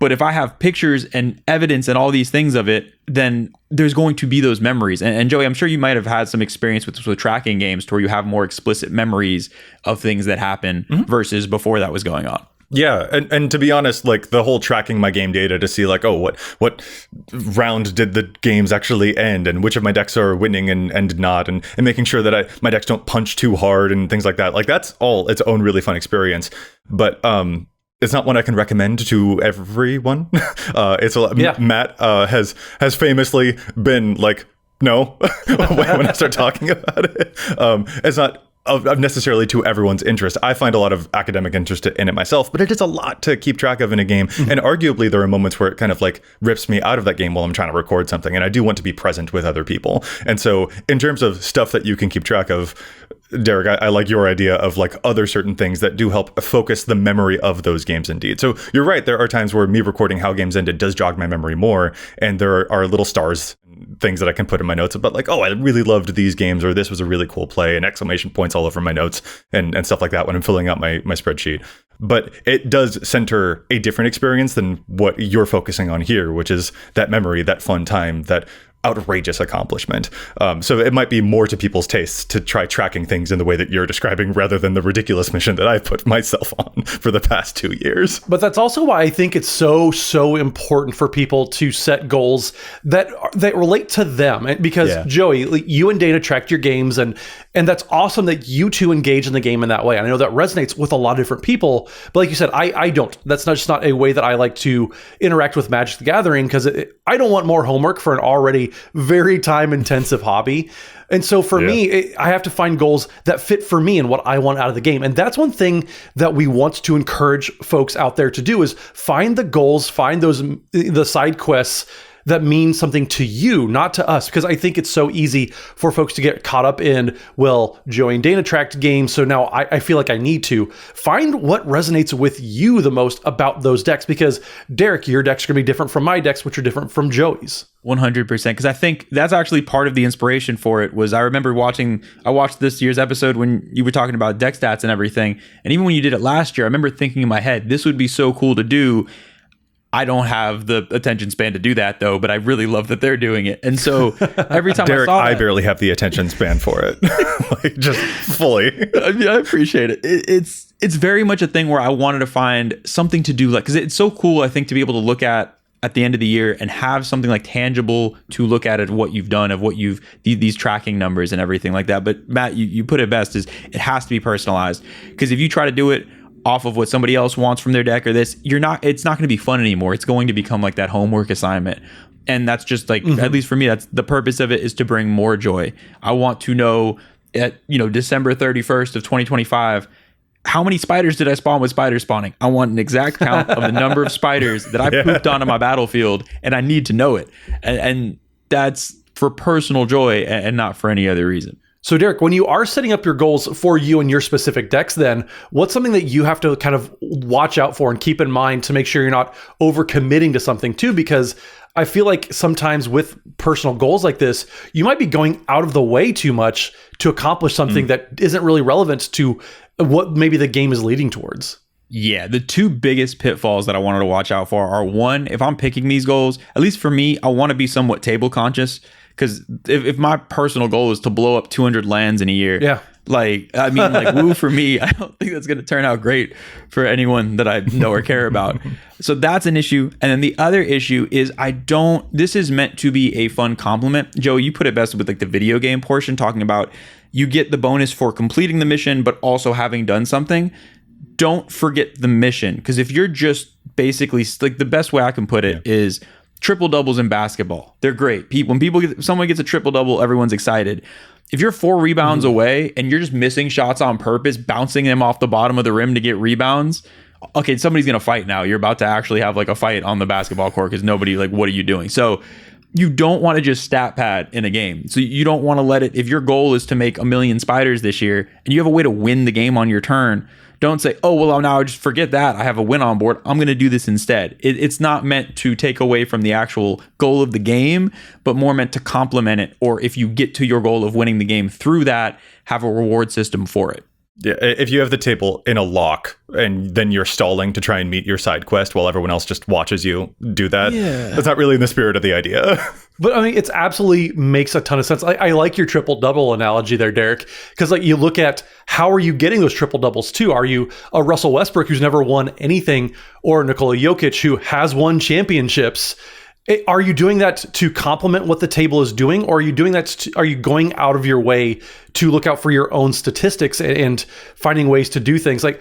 But if I have pictures and evidence and all these things of it, then there's going to be those memories. And Joey, I'm sure you might have had some experience with tracking games to where you have more explicit memories of things that happen versus before that was going on. Yeah, and to be honest, like the whole tracking my game data to see like, oh, what round did the games actually end, and which of my decks are winning and not, and making sure that my decks don't punch too hard and things like that. Like that's all its own really fun experience. But it's not one I can recommend to everyone. Matt has famously been like, no, when I start talking about it. It's not of necessarily to everyone's interest. I find a lot of academic interest in it myself, but it is a lot to keep track of in a game. And arguably there are moments where it kind of like rips me out of that game while I'm trying to record something. And I do want to be present with other people. And so in terms of stuff that you can keep track of, Derik, I like your idea of like other certain things that do help focus the memory of those games indeed. So you're right. There are times where me recording how games ended does jog my memory more. And there are little stars, things that I can put in my notes about like, oh, I really loved these games, or this was a really cool play, and exclamation points all over my notes and stuff like that when I'm filling out my spreadsheet. But it does center a different experience than what you're focusing on here, which is that memory, that fun time, that outrageous accomplishment. So it might be more to people's tastes to try tracking things in the way that you're describing rather than the ridiculous mission that I've put myself on for the past 2 years. But that's also why I think it's so important for people to set goals that relate to them. Because Joey, you and Dana tracked your games, and that's awesome that you two engage in the game in that way. And I know that resonates with a lot of different people, but like you said, I don't. That's just not a way that I like to interact with Magic the Gathering, because I don't want more homework for an already very time-intensive hobby. And so for me, I have to find goals that fit for me and what I want out of the game. And that's one thing that we want to encourage folks out there to do, is find the goals, find the side quests that mean something to you, not to us. Because I think it's so easy for folks to get caught up in, well, Joey and Dana tracked games, so now I feel like I need to. Find what resonates with you the most about those decks. Because Derik, your decks are going to be different from my decks, which are different from Joey's. 100%. Because I think that's actually part of the inspiration for it. Was I remember I watched this year's episode when you were talking about deck stats and everything. And even when you did it last year, I remember thinking in my head, this would be so cool to do. I don't have the attention span to do that, though, but I really love that they're doing it. And so every time Derik, I saw that, I barely have the attention span for it. Like, just fully. I appreciate it. It's very much a thing where I wanted to find something to do, like, because it's so cool, I think, to be able to look at the end of the year and have something like tangible to look at what you've done, of what these tracking numbers and everything like that. But Matt, you put it best, is it has to be personalized. Because if you try to do it off of what somebody else wants from their deck or this, it's not going to be fun anymore. It's going to become like that homework assignment. And that's just like, at least for me, that's the purpose of it, is to bring more joy. I want to know at, December 31st of 2025, how many spiders did I spawn with spider spawning? I want an exact count of the number of spiders that I pooped onto my battlefield, and I need to know it. And that's for personal joy and not for any other reason. So Derik, when you are setting up your goals for you and your specific decks, then what's something that you have to kind of watch out for and keep in mind to make sure you're not overcommitting to something too? Because I feel like sometimes with personal goals like this, you might be going out of the way too much to accomplish something that isn't really relevant to what maybe the game is leading towards. Yeah, the two biggest pitfalls that I wanted to watch out for are, one, if I'm picking these goals, at least for me, I want to be somewhat table conscious. Because if my personal goal is to blow up 200 lands in a year, woo for me, I don't think that's going to turn out great for anyone that I know or care about. So that's an issue. And then the other issue is this is meant to be a fun compliment. Joe, you put it best with like the video game portion, talking about you get the bonus for completing the mission, but also having done something. Don't forget the mission. Because if you're just basically, like, the best way I can put it is triple doubles in basketball. They're great. When someone gets a triple double, everyone's excited. If you're 4 rebounds away and you're just missing shots on purpose, bouncing them off the bottom of the rim to get rebounds, okay, somebody's going to fight now. You're about to actually have like a fight on the basketball court because nobody, like, what are you doing? So you don't want to just stat pad in a game. So you don't want to let it, if your goal is to make 1 million spiders this year and you have a way to win the game on your turn, don't say, oh, well, now I just forget that. I have a win on board. I'm going to do this instead. It's not meant to take away from the actual goal of the game, but more meant to complement it. Or if you get to your goal of winning the game through that, have a reward system for it. Yeah, if you have the table in a lock and then you're stalling to try and meet your side quest while everyone else just watches you do that, that's not really in the spirit of the idea. But I mean, it's absolutely makes a ton of sense. I like your triple double analogy there, Derik, because like you look at how are you getting those triple doubles too? Are you a Russell Westbrook who's never won anything, or Nikola Jokic who has won championships? Are you doing that to complement what the table is doing, or are you doing that? Are you going out of your way to look out for your own statistics and finding ways to do things? Like,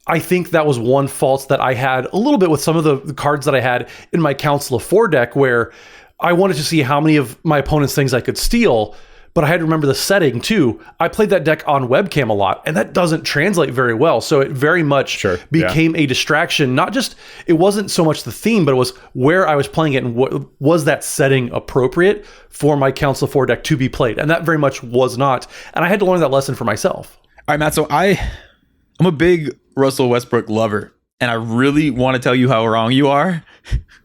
I think that was one fault that I had a little bit with some of the cards that I had in my Council of 4 deck, where I wanted to see how many of my opponent's things I could steal, but I had to remember the setting too. I played that deck on webcam a lot, and that doesn't translate very well. So it very much became a distraction. Not just, it wasn't so much the theme, but it was where I was playing it and was that setting appropriate for my Council of 4 deck to be played. And that very much was not. And I had to learn that lesson for myself. All right, Matt. So I'm a big Russell Westbrook lover, and I really want to tell you how wrong you are.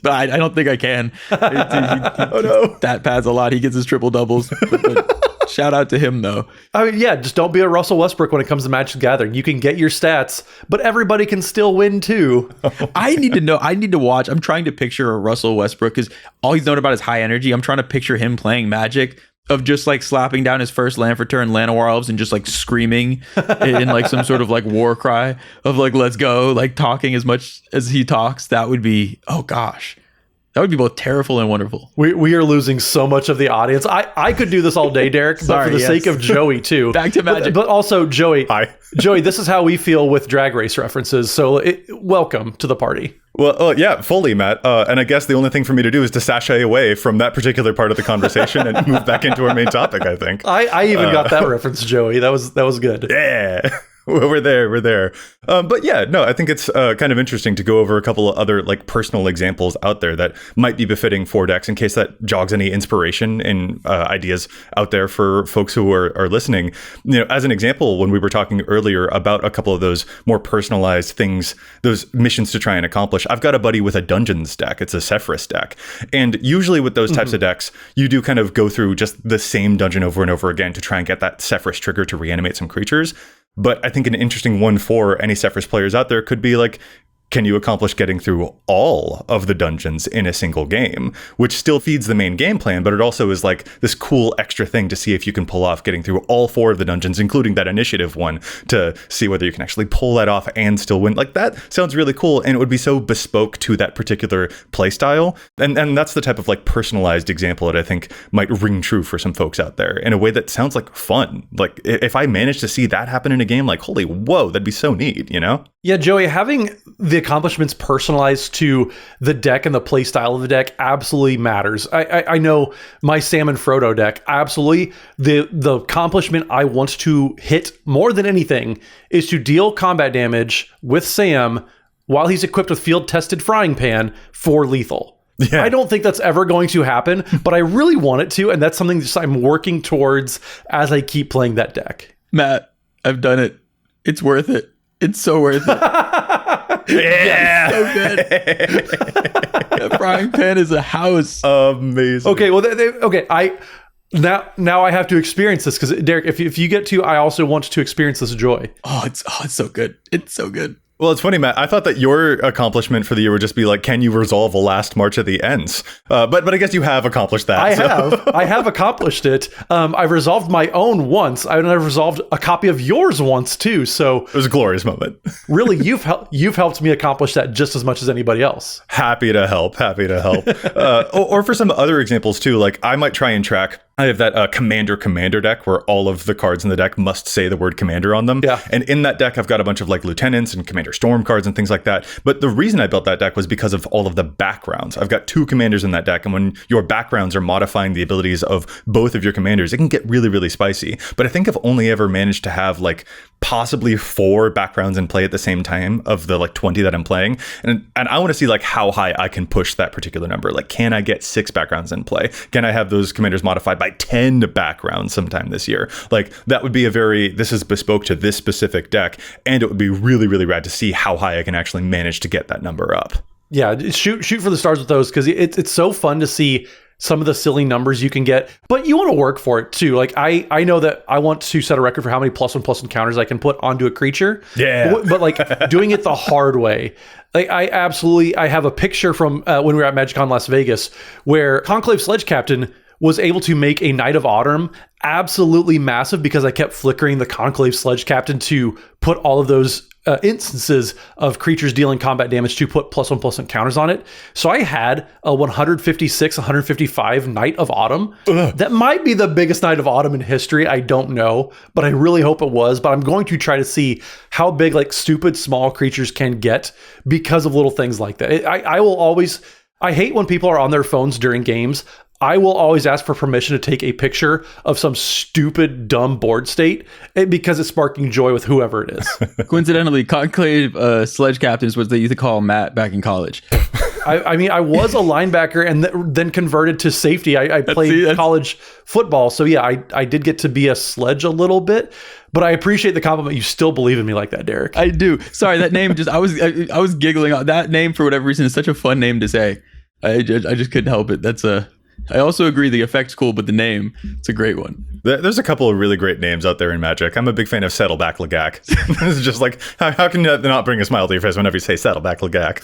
But I don't think I can. Oh no, that pads a lot. He gets his triple doubles. But shout out to him though. I mean, yeah, just don't be a Russell Westbrook when it comes to Magic the Gathering. You can get your stats, but everybody can still win too. I need to know. I need to watch. I'm trying to picture a Russell Westbrook because all he's known about is high energy. I'm trying to picture him playing Magic, of just like slapping down his first land for turn Llanowar Elves and just like screaming in like some sort of like war cry of like, let's go, like talking as much as he talks. That would be, oh gosh, that would be both terrible and wonderful. We are losing so much of the audience. I could do this all day, Derik, but for the sake of Joey too. Back to Magic. But also Joey. Hi. Joey, this is how we feel with Drag Race references. So welcome to the party. Well, yeah, fully, Matt. And I guess the only thing for me to do is to sashay away from that particular part of the conversation and move back into our main topic, I think. I even got that reference, Joey. That was good. Yeah. Well, we're there. But yeah, no, I think it's kind of interesting to go over a couple of other like personal examples out there that might be befitting for decks in case that jogs any inspiration and ideas out there for folks who are listening. You know, as an example, when we were talking earlier about a couple of those more personalized things, those missions to try and accomplish, I've got a buddy with a Dungeons deck. It's a Sephiroth deck. And usually with those types of decks, you do kind of go through just the same dungeon over and over again to try and get that Sephiroth trigger to reanimate some creatures. But I think an interesting one for any Sephiroth players out there could be like, can you accomplish getting through all of the dungeons in a single game, which still feeds the main game plan, but it also is like this cool extra thing to see if you can pull off getting through all 4 of the dungeons, including that initiative one, to see whether you can actually pull that off and still win. Like, that sounds really cool, and it would be so bespoke to that particular playstyle. And that's the type of like personalized example that I think might ring true for some folks out there in a way that sounds like fun. Like, if I managed to see that happen in a game, like, holy whoa, that'd be so neat, you know? Yeah, Joey, having the the accomplishments personalized to the deck and the play style of the deck absolutely matters. I know my Sam and Frodo deck, absolutely. The accomplishment I want to hit more than anything is to deal combat damage with Sam while he's equipped with field-tested frying pan for lethal. Yeah. I don't think that's ever going to happen, but I really want it to, and that's something that I'm working towards as I keep playing that deck. Matt, I've done it. It's worth it. It's so worth it. Yeah. So good. That frying pan is a house. Amazing. Okay, well, Now I have to experience this because Derik, if you get to, I also want to experience this joy. It's so good. It's so good. Well, it's funny, Matt. I thought that your accomplishment for the year would just be like, can you resolve a last March of the Ends? But I guess you have accomplished that. I have accomplished it. I've resolved my own once. I've resolved a copy of yours once too. So it was a glorious moment. Really, you've helped me accomplish that just as much as anybody else. Happy to help. Or for some other examples too, like I might try and track. I have that commander deck where all of the cards in the deck must say the word commander on them. Yeah. And in that deck, I've got a bunch of like lieutenants and commander storm cards and things like that. But the reason I built that deck was because of all of the backgrounds. I've got 2 commanders in that deck. And when your backgrounds are modifying the abilities of both of your commanders, it can get really, really spicy. But I think I've only ever managed to have like possibly 4 backgrounds in play at the same time of the like 20 that I'm playing. And I want to see like how high I can push that particular number. Like, can I get 6 backgrounds in play? Can I have those commanders modified by 10 backgrounds sometime this year? Like that would be this is bespoke to this specific deck. And it would be really, really rad to see how high I can actually manage to get that number up. Yeah, shoot for the stars with those because it's so fun to see some of the silly numbers you can get, but you want to work for it too. Like I know that I want to set a record for how many +1/+1 encounters I can put onto a creature. Yeah. But like doing it the hard way. Like I have a picture from when we were at MagicCon Las Vegas where Conclave Sledge Captain was able to make a Knight of Autumn absolutely massive because I kept flickering the Conclave Sledge Captain to put all of those instances of creatures dealing combat damage to put +1/+1 counters on it. So I had a 156, 155 Knight of Autumn. Ugh. That might be the biggest Knight of Autumn in history. I don't know, but I really hope it was. But I'm going to try to see how big like stupid small creatures can get because of little things like that. I hate when people are on their phones during games. I will always ask for permission to take a picture of some stupid, dumb board state because it's sparking joy with whoever it is. Coincidentally, Conclave Sledge Captains was what they used to call Matt back in college. I mean, I was a linebacker and then converted to safety. I played college football. So yeah, I did get to be a sledge a little bit, but I appreciate the compliment. You still believe in me like that, Derik. I do. Sorry, that name I was giggling. That name, for whatever reason, is such a fun name to say. I just couldn't help it. I also agree the effect's cool, but the name, it's a great one. There's a couple of really great names out there in Magic. I'm a big fan of Saddleback Lagak. It's just like, how can you not bring a smile to your face whenever you say Saddleback Lagak?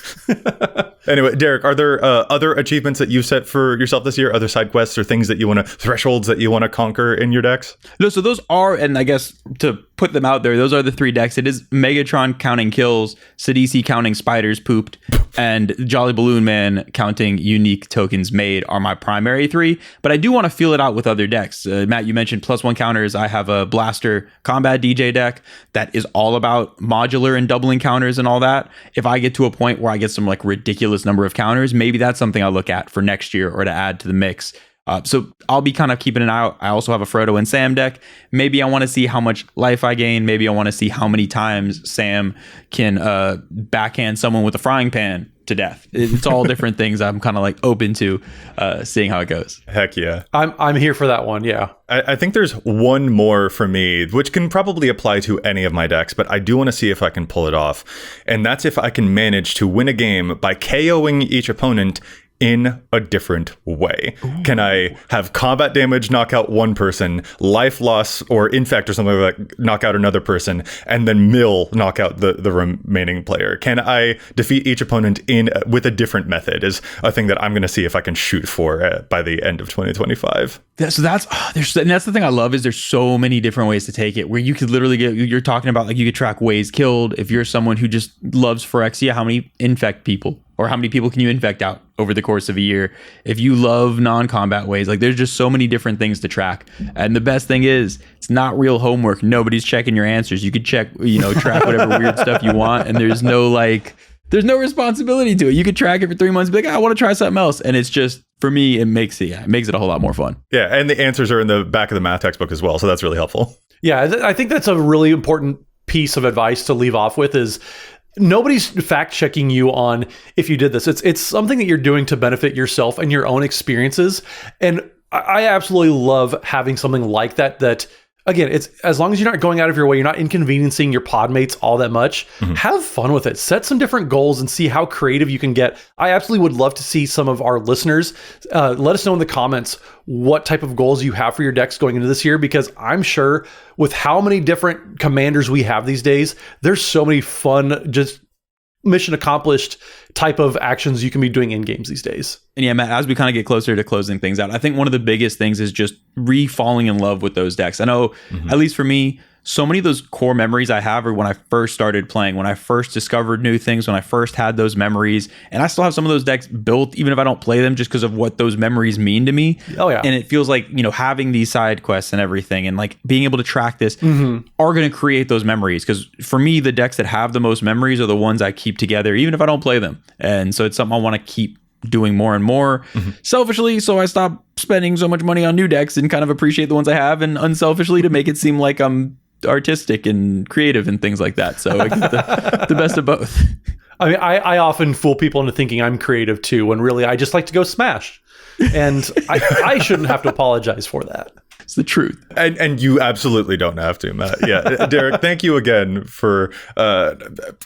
Anyway, Derik, are there other achievements that you've set for yourself this year? Other side quests or things that you want to, thresholds that you want to conquer in your decks? No, so those are, and I guess to put them out there, those are the 3 decks. It is Megatron counting kills, Sidisi counting spiders pooped, and Jolly Balloon Man counting unique tokens made are my primary 3. But I do want to feel it out with other decks. Matt, you mentioned +1 counters. I have a Blaster Combat DJ deck that is all about modular and doubling counters and all that. If I get to a point where I get some like ridiculous number of counters, maybe that's something I'll look at for next year or to add to the mix. So I'll be kind of keeping an eye out. I also have a Frodo and Sam deck. Maybe I want to see how much life I gain. Maybe I want to see how many times Sam can backhand someone with a frying pan to death. It's all different things I'm kind of like open to seeing how it goes. Heck yeah. I'm here for that one. Yeah. I think there's one more for me, which can probably apply to any of my decks, but I do want to see if I can pull it off. And that's if I can manage to win a game by KOing each opponent in a different way. Ooh. Can I have combat damage knock out one person, life loss or infect or something like that knock out another person, and then mill knock out the remaining player? Can I defeat each opponent with a different method is a thing that I'm going to see if I can shoot for by the end of 2025. So that's the thing I love is there's so many different ways to take it where you could literally you're talking about like you could track ways killed. If you're someone who just loves Phyrexia, how many infect people or how many people can you infect out over the course of a year? If you love non-combat ways, like there's just so many different things to track. And the best thing is it's not real homework. Nobody's checking your answers. You could track whatever weird stuff you want. And there's no There's no responsibility to it. You could track it for 3 months, be like, I want to try something else. And it's just, for me, it makes it a whole lot more fun. Yeah, and the answers are in the back of the math textbook as well, so that's really helpful. Yeah, I think that's a really important piece of advice to leave off with is nobody's fact checking you on if you did this. It's something that you're doing to benefit yourself and your own experiences. And I absolutely love having something like that, again, it's as long as you're not going out of your way, you're not inconveniencing your pod mates all that much, have fun with it. Set some different goals and see how creative you can get. I absolutely would love to see some of our listeners. Let us know in the comments what type of goals you have for your decks going into this year, because I'm sure with how many different commanders we have these days, there's so many fun, just mission accomplished type of actions you can be doing in games these days. And yeah, Matt, as we kind of get closer to closing things out, I think one of the biggest things is just falling in love with those decks. I know, at least for me, so many of those core memories I have are when I first started playing, when I first discovered new things, when I first had those memories. And I still have some of those decks built, even if I don't play them, just because of what those memories mean to me. Oh, yeah. And it feels like, having these side quests and everything and like being able to track this are going to create those memories. Because for me, the decks that have the most memories are the ones I keep together, even if I don't play them. And so it's something I want to keep doing more and more selfishly, so I stop spending so much money on new decks and kind of appreciate the ones I have, and unselfishly to make it seem like I'm artistic and creative and things like that. So I get the best of both. I mean, I often fool people into thinking I'm creative too, when really I just like to go smash. And I shouldn't have to apologize for that. It's the truth. And you absolutely don't have to, Matt. Yeah, Derik, thank you again for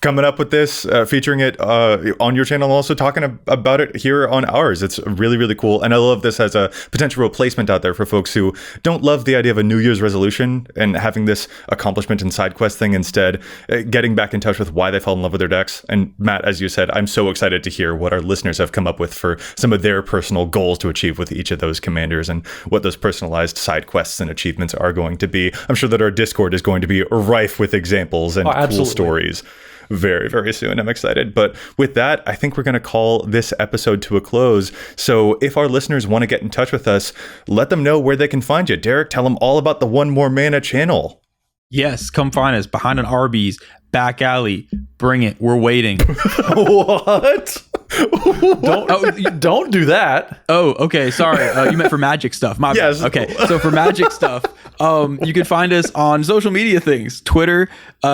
coming up with this, featuring it on your channel, and also talking about it here on ours. It's really, really cool. And I love this as a potential replacement out there for folks who don't love the idea of a New Year's resolution and having this accomplishment and side quest thing, instead getting back in touch with why they fell in love with their decks. And Matt, as you said, I'm so excited to hear what our listeners have come up with for some of their personal goals to achieve with each of those commanders and what those personalized side quests and achievements are going to be. I'm sure that our Discord is going to be rife with examples and cool stories very, very soon. I'm excited. But with that, I think we're going to call this episode to a close. So if our listeners want to get in touch with us, let them know where they can find you. Derik, tell them all about the One More Mana channel. Yes, come find us behind an Arby's, back alley. Bring it. We're waiting. What? Don't do that. Oh, okay. Sorry. You meant for magic stuff. My bad. Yes. Okay. So for magic stuff, you can find us on social media things. Twitter,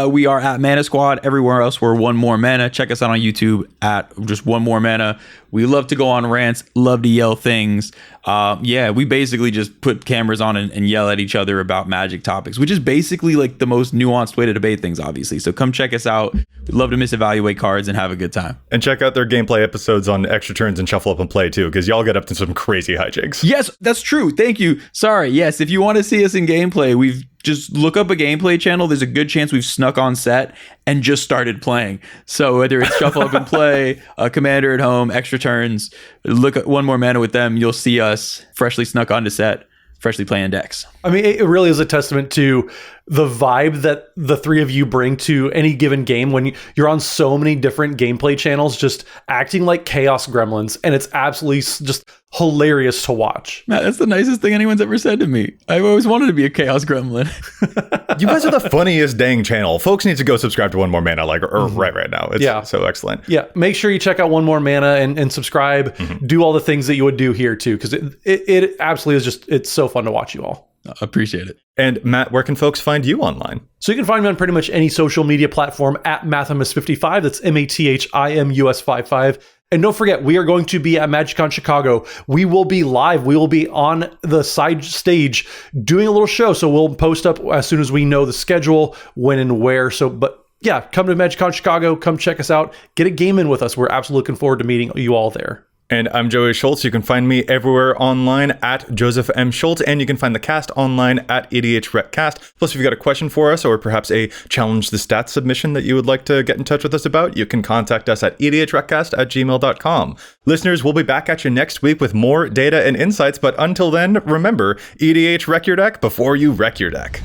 we are at Mana Squad. Everywhere else, we're One More Mana. Check us out on YouTube at just One More Mana. We love to go on rants, love to yell things. We basically just put cameras on and yell at each other about magic topics, which is basically like the most nuanced way to debate things, obviously. So come check us out. We'd love to misevaluate cards and have a good time. And check out their gameplay episodes on Extra Turns and Shuffle Up and Play too, because y'all get up to some crazy hijinks. Yes, that's true. Thank you. Sorry. Yes, if you want to see us in gameplay, we've just look up a gameplay channel. There's a good chance we've snuck on set and just started playing. So whether it's Shuffle Up and Play, Commander at Home, Extra Turns, look at One More Mana with them, you'll see us freshly snuck onto set, freshly playing decks. I mean, it really is a testament to the vibe that the three of you bring to any given game when you're on so many different gameplay channels, just acting like chaos gremlins. And it's absolutely just hilarious to watch. Matt, that's the nicest thing anyone's ever said to me. I've always wanted to be a chaos gremlin. You guys are the funniest dang channel. Folks need to go subscribe to One More Mana right now. It's so excellent. Yeah, make sure you check out One More Mana and subscribe. Do all the things that you would do here too, because it absolutely is just, it's so fun to watch you all. Appreciate it. And Matt, where can folks find you online? So you can find me on pretty much any social media platform at Mathimus55. That's MATHIMUS55. And don't forget, we are going to be at MagicCon Chicago. We will be live. We will be on the side stage doing a little show. So we'll post up as soon as we know the schedule, when and where. But yeah, come to MagicCon Chicago. Come check us out. Get a game in with us. We're absolutely looking forward to meeting you all there. And I'm Joey Schultz. You can find me everywhere online at Joseph M. Schultz, and you can find the cast online at EDHRECast. Plus, if you've got a question for us or perhaps a challenge the stats submission that you would like to get in touch with us about, you can contact us at EDHRECast@gmail.com. Listeners, we'll be back at you next week with more data and insights, but until then, remember, EDH wreck your deck before you wreck your deck.